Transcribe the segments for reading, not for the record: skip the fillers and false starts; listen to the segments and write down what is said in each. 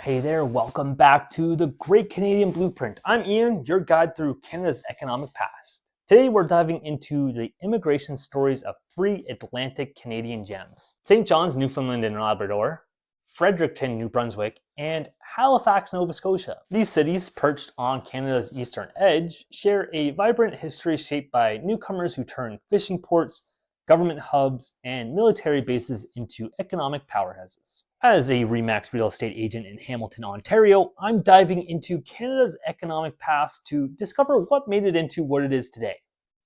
Hey there, welcome back to the Great Canadian Blueprint. I'm Ian, your guide through Canada's economic past. Today we're diving into the immigration stories of three Atlantic Canadian gems: St. John's, Newfoundland and Labrador, Fredericton, New Brunswick, and Halifax, Nova Scotia. These cities, perched on Canada's eastern edge, share a vibrant history shaped by newcomers who turned fishing ports, government hubs, and military bases into economic powerhouses. As a RE/MAX real estate agent in Hamilton, Ontario, I'm diving into Canada's economic past to discover what made it into what it is today.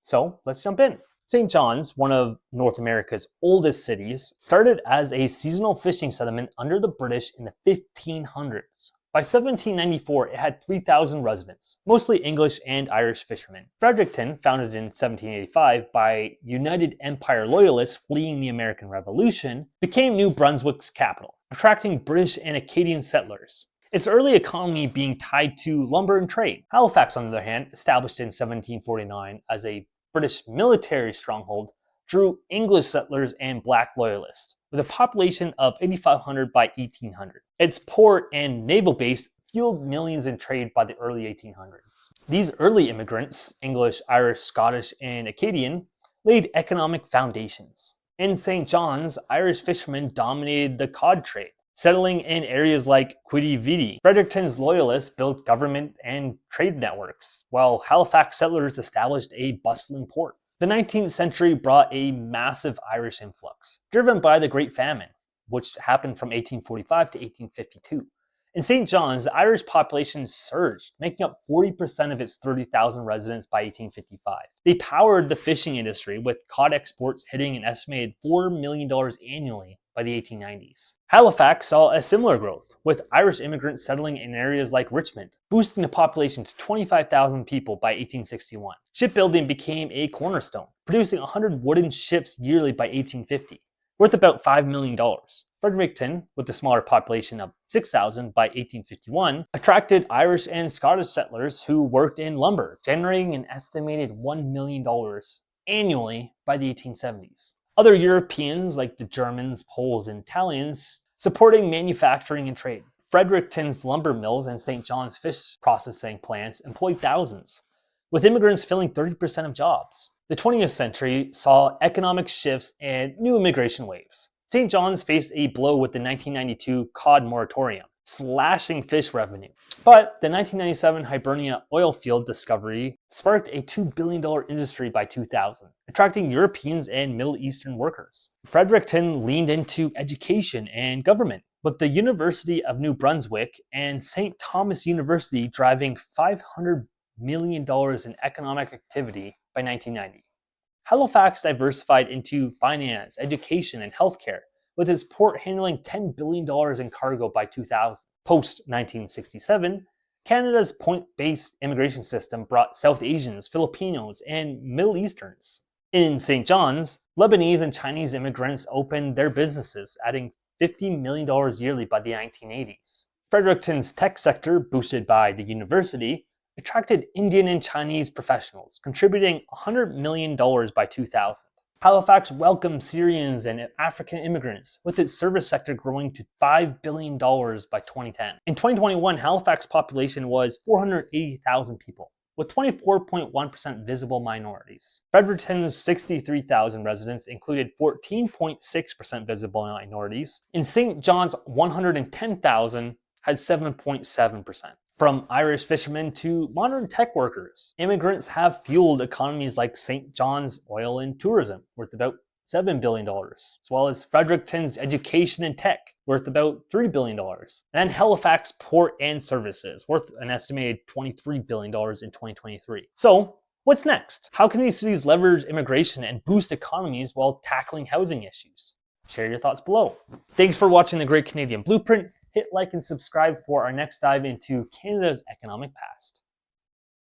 So let's jump in. St. John's, one of North America's oldest cities, started as a seasonal fishing settlement under the British in the 1500s. By 1794, it had 3,000 residents, mostly English and Irish fishermen. Fredericton, founded in 1785 by United Empire Loyalists fleeing the American Revolution, became New Brunswick's capital, attracting British and Acadian settlers. Its early economy being tied to lumber and trade. Halifax, on the other hand, established in 1749 as a British military stronghold, drew English settlers and Black loyalists, with a population of 8,500 by 1800. Its port and naval base fueled millions in trade by the early 1800s. These early immigrants, English, Irish, Scottish, and Acadian, laid economic foundations. In St. John's, Irish fishermen dominated the cod trade, settling in areas like Quidi Vidi. Fredericton's loyalists built government and trade networks, while Halifax settlers established a bustling port. The 19th century brought a massive Irish influx, driven by the Great Famine, which happened from 1845 to 1852. In St. John's, the Irish population surged, making up 40% of its 30,000 residents by 1855. They powered the fishing industry, with cod exports hitting an estimated $4 million annually by the 1890s. Halifax saw a similar growth, with Irish immigrants settling in areas like Richmond, boosting the population to 25,000 people by 1861. Shipbuilding became a cornerstone, producing 100 wooden ships yearly by 1850, worth about $5 million. Fredericton, with a smaller population of 6,000 by 1851, attracted Irish and Scottish settlers who worked in lumber, generating an estimated $1 million annually by the 1870s. Other Europeans, like the Germans, Poles, and Italians, supporting manufacturing and trade. Fredericton's lumber mills and St. John's fish processing plants employed thousands, with immigrants filling 30% of jobs. The 20th century saw economic shifts and new immigration waves. St. John's faced a blow with the 1992 cod moratorium, slashing fish revenue. But the 1997 Hibernia oil field discovery sparked a $2 billion industry by 2000, attracting Europeans and Middle Eastern workers. Fredericton leaned into education and government, with the University of New Brunswick and St. Thomas University driving $500 million in economic activity by 1990. Halifax diversified into finance, education, and healthcare, with its port handling $10 billion in cargo by 2000. Post-1967, Canada's point-based immigration system brought South Asians, Filipinos, and Middle Easterns. In St. John's, Lebanese and Chinese immigrants opened their businesses, adding $50 million yearly by the 1980s. Fredericton's tech sector, boosted by the university, attracted Indian and Chinese professionals, contributing $100 million by 2000. Halifax welcomed Syrians and African immigrants, with its service sector growing to $5 billion by 2010. In 2021, Halifax's population was 480,000 people, with 24.1% visible minorities. Fredericton's 63,000 residents included 14.6% visible minorities. In St. John's, 110,000 had 7.7%. From Irish fishermen to modern tech workers, immigrants have fueled economies like St. John's oil and tourism, worth about $7 billion, as well as Fredericton's education and tech, worth about $3 billion, and Halifax port and services, worth an estimated $23 billion in 2023. So, what's next? How can these cities leverage immigration and boost economies while tackling housing issues? Share your thoughts below. Thanks for watching the Great Canadian Blueprint. Hit like and subscribe for our next dive into Canada's economic past.